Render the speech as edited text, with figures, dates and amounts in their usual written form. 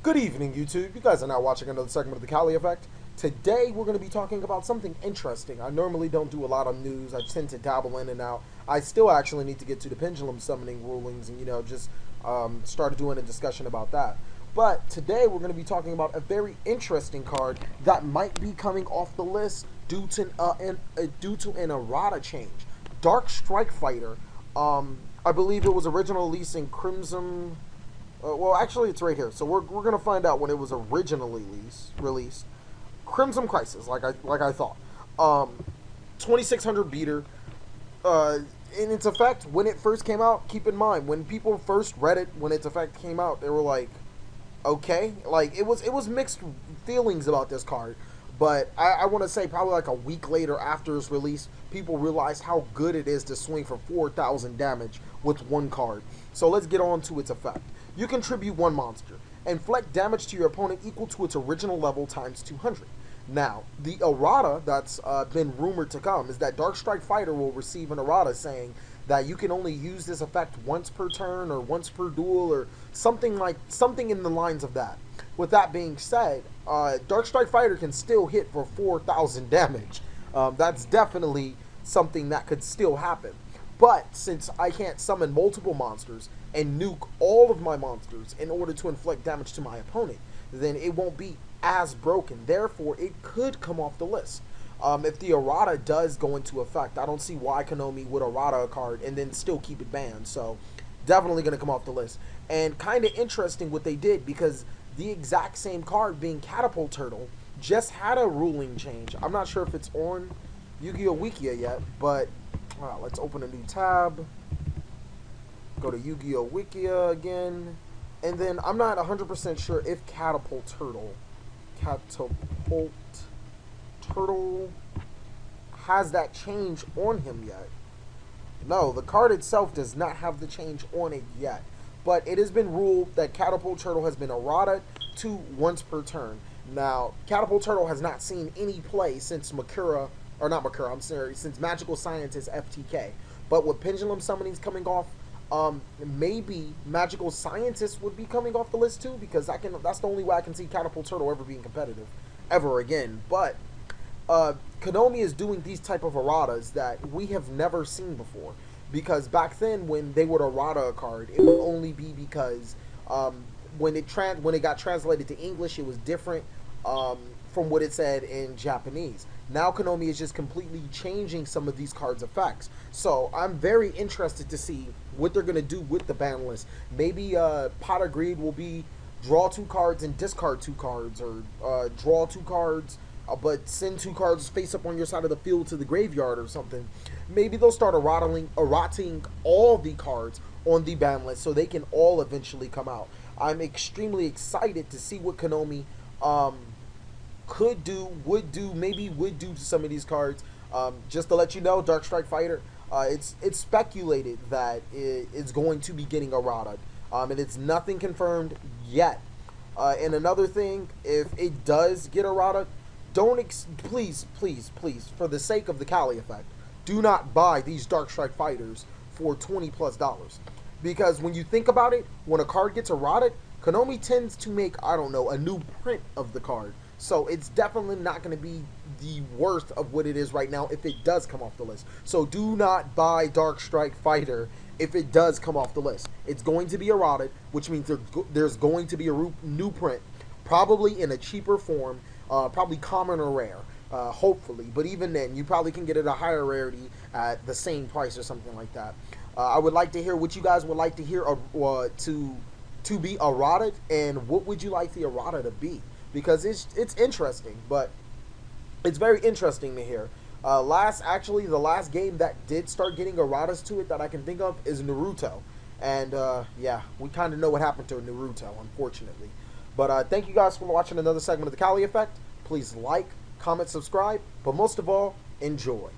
Good evening, YouTube. You guys are now watching another segment of the Cali Effect. Today, we're going to be talking about something interesting. I normally don't do a lot of news. I tend to dabble in and out. I still actually need to get to the pendulum summoning rulings and, just start doing a discussion about that. But today, we're going to be talking about a very interesting card that might be coming off the list due to an errata change. Dark Strike Fighter. I believe it was originally released in Crimson. Well, actually, it's right here. So we're gonna find out when it was originally released. Crimson Crisis, like I thought. 2600 beater. In its effect, when it first came out, keep in mind when people first read it, when its effect came out, they were like, okay, like it was mixed feelings about this card. But I want to say probably like a week later after its release, people realized how good it is to swing for 4,000 damage with one card. So let's get on to its effect. You contribute one monster. Inflict damage to your opponent equal to its original level times 200. Now, the errata that's been rumored to come is that Dark Strike Fighter will receive an errata saying that you can only use this effect once per turn or once per duel or something in the lines of that. With that being said, Dark Strike Fighter can still hit for 4,000 damage. That's definitely something that could still happen. But since I can't summon multiple monsters and nuke all of my monsters in order to inflict damage to my opponent, then it won't be as broken. Therefore, it could come off the list. If the errata does go into effect, I don't see why Konami would errata a card and then still keep it banned. So, definitely going to come off the list. And kind of interesting what they did, because the exact same card, being Catapult Turtle, just had a ruling change. I'm not sure if it's on Yu-Gi-Oh! Wikia yet, but let's open a new tab. Go to Yu-Gi-Oh! Wikia again. And then I'm not 100% sure if Catapult Turtle has that change on him yet. No, the card itself does not have the change on it yet. But it has been ruled that Catapult Turtle has been errata to once per turn. Now, Catapult Turtle has not seen any play since since Magical Scientist FTK. But with Pendulum Summonings coming off, maybe Magical Scientist would be coming off the list too, because that's the only way I can see Catapult Turtle ever being competitive ever again. But Konami is doing these type of erratas that we have never seen before, because back then when they would errata a card, it would only be because when it got translated to English, it was different from what it said in Japanese. Now Konami is just completely changing some of these cards' effects. So I'm very interested to see what they're going to do with the ban list. Maybe Pot of Greed will be draw 2 cards and discard 2 cards, or draw 2 cards but send 2 cards face up on your side of the field to the graveyard or something. Maybe they'll start errating all the cards on the ban list so they can all eventually come out. I'm extremely excited to see what Konami would do to some of these cards. Just to let you know, Dark Strike Fighter, it's speculated that it's going to be getting errata, and it's nothing confirmed yet. And another thing, if it does get errata, please, for the sake of the Cali Effect, do not buy these Dark Strike Fighters for $20+. Because when you think about it, when a card gets errata, Konami tends to make, I don't know, a new print of the card. So it's definitely not going to be the worth of what it is right now if it does come off the list. So do not buy Dark Strike Fighter if it does come off the list. It's going to be errata, which means there's going to be a new print, probably in a cheaper form, probably common or rare, hopefully. But even then, you probably can get it at a higher rarity at the same price or something like that. I would like to hear what you guys would like to hear to be errata, and what would you like the errata to be? Because it's interesting, but it's very interesting to hear. The last game that did start getting erratas to it that I can think of is Naruto. And yeah, we kind of know what happened to Naruto, unfortunately. But thank you guys for watching another segment of the Cali Effect. Please like, comment, subscribe, but most of all, enjoy.